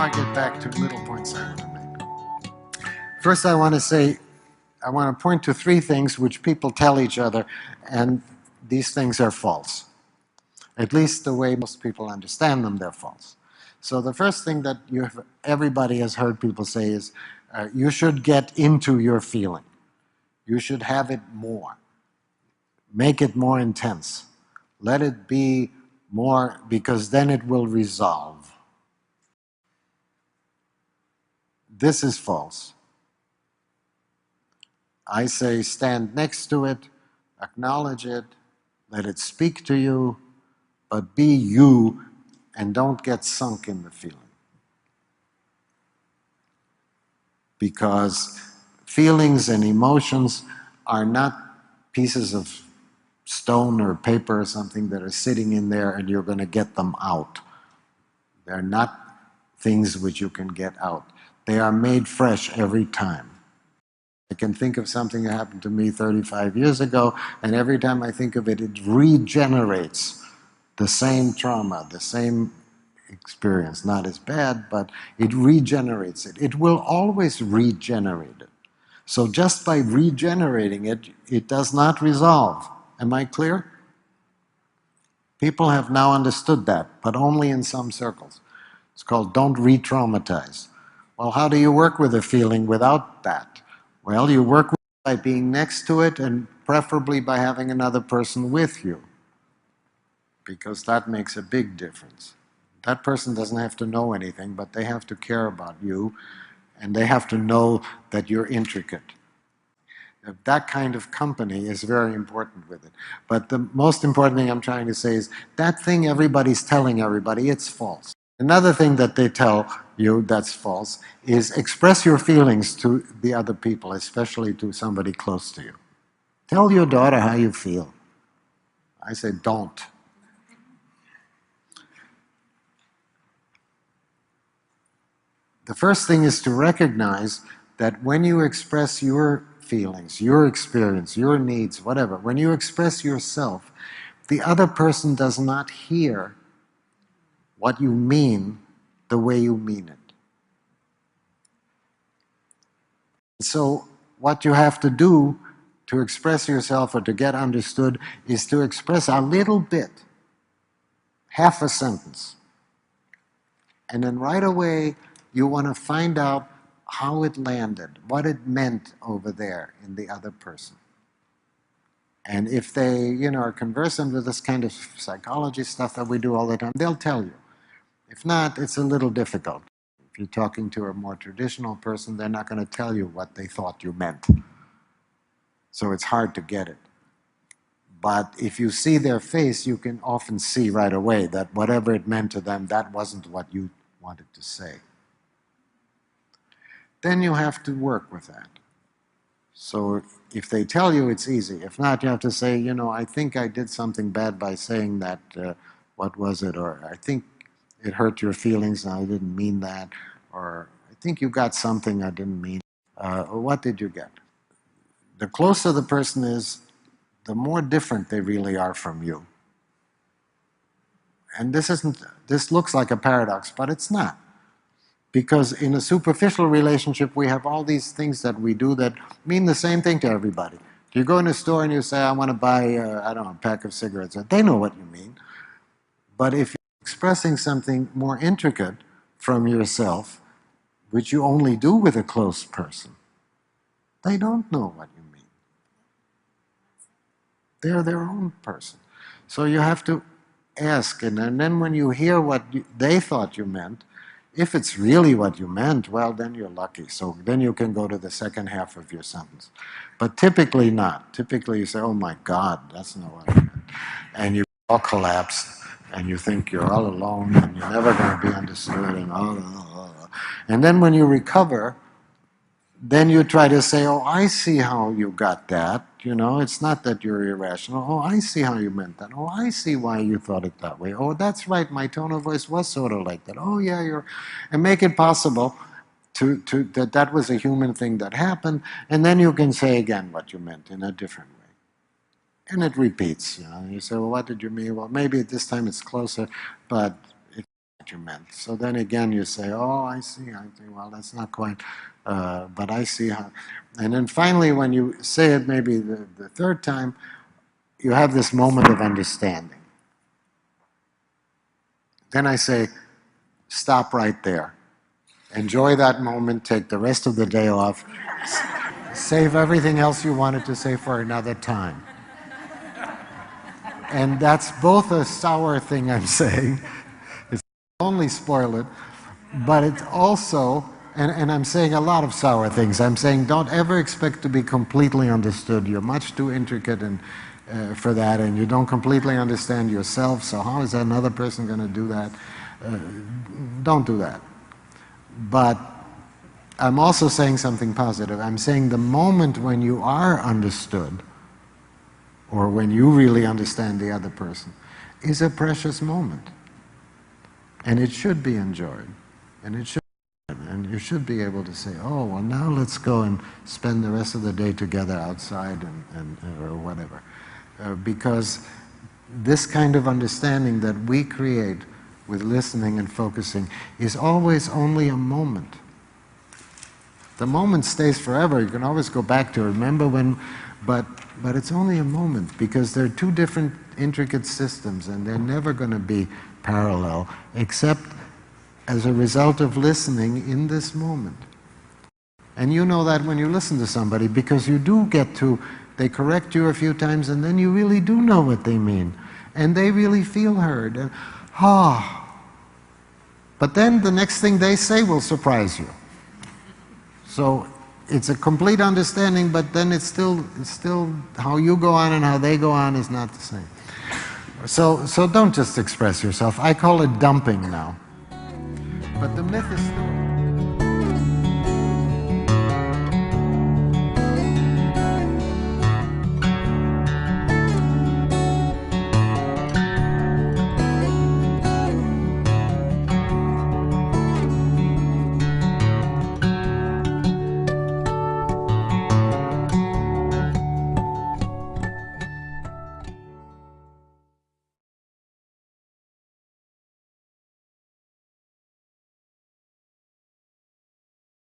I get back to little points I want to make. First, I want to point to three things which people tell each other, and these things are false. At least the way most people understand them, they're false. So the first thing that everybody has heard people say is, you should get into your feeling. You should have it more. Make it more intense. Let it be more, because then it will resolve. This is false. I say stand next to it, acknowledge it, let it speak to you, but be you and don't get sunk in the feeling. Because feelings and emotions are not pieces of stone or paper or something that are sitting in there and you're going to get them out. They're not things which you can get out. They are made fresh every time. I can think of something that happened to me 35 years ago, and every time I think of it, it regenerates the same trauma, the same experience. Not as bad, but it regenerates it. It will always regenerate it. So just by regenerating it, it does not resolve. Am I clear? People have now understood that, but only in some circles. It's called don't re-traumatize. Well, how do you work with a feeling without that? Well, you work with it by being next to it and preferably by having another person with you, because that makes a big difference. That person doesn't have to know anything, but they have to care about you, and they have to know that you're intricate. That kind of company is very important with it. But the most important thing I'm trying to say is that thing everybody's telling everybody, it's false. Another thing that they tell you that's false is express your feelings to the other people, especially to somebody close to you. Tell your daughter how you feel. I say don't. The first thing is to recognize that when you express your feelings, your experience, your needs, whatever, when you express yourself, the other person does not hear what you mean the way you mean it. So what you have to do to express yourself or to get understood is to express a little bit, half a sentence. And then right away, you want to find out how it landed, what it meant over there in the other person. And if they, are conversant with this kind of psychology stuff that we do all the time, they'll tell you. If not, it's a little difficult. If you're talking to a more traditional person, they're not going to tell you what they thought you meant. So it's hard to get it. But if you see their face, you can often see right away that whatever it meant to them, that wasn't what you wanted to say. Then you have to work with that. So if they tell you, it's easy. If not, you have to say, I think I did something bad by saying that, what was it? Or I think it hurt your feelings and I didn't mean that. Or I think you got something I didn't mean. Or what did you get? The closer the person is, the more different they really are from you. And this looks like a paradox, but it's not. Because in a superficial relationship, we have all these things that we do that mean the same thing to everybody. You go in a store and you say, I want to buy, a pack of cigarettes. They know what you mean. But if you're expressing something more intricate from yourself, which you only do with a close person, they don't know what you mean. They're their own person. So you have to ask, and then when you hear what they thought you meant, if it's really what you meant, well, then you're lucky. So then you can go to the second half of your sentence. But typically not. Typically you say, oh my God, that's not what I meant. And you all collapse, and you think you're all alone, and you're never going to be understood, and then when you recover, then you try to say, oh, I see how you got that. It's not that you're irrational. Oh, I see how you meant that. Oh, I see why you thought it that way. Oh, that's right. My tone of voice was sort of like that. Oh, yeah, and make it possible that was a human thing that happened. And then you can say again what you meant in a different way. And it repeats, You say, well, what did you mean? Well, maybe this time it's closer, but it's what you meant. So then again you say, oh, I see, well, that's not quite, but I see how. And then finally when you say it maybe the third time, you have this moment of understanding. Then I say, stop right there. Enjoy that moment, take the rest of the day off, save everything else you wanted to say for another time. And that's both a sour thing I'm saying, it's only spoil it, but it's also, and I'm saying a lot of sour things. I'm saying don't ever expect to be completely understood. You're much too intricate and for that, and you don't completely understand yourself, so how is another person going to do that? Don't do that. But I'm also saying something positive. I'm saying the moment when you are understood, or when you really understand the other person, is a precious moment. And it should be enjoyed. And it should be, and you should be able to say, oh, well, now let's go and spend the rest of the day together outside or whatever. Because this kind of understanding that we create with listening and focusing is always only a moment. The moment stays forever. You can always go back to it. Remember when, but it's only a moment, because they're two different intricate systems and they're never going to be parallel except as a result of listening in this moment. And you know that when you listen to somebody, because you do get to, they correct you a few times and then you really do know what they mean. And they really feel heard. And, but then the next thing they say will surprise you. So it's a complete understanding, but then it's still how you go on and how they go on is not the same. So don't just express yourself. I call it dumping now. But the myth is still...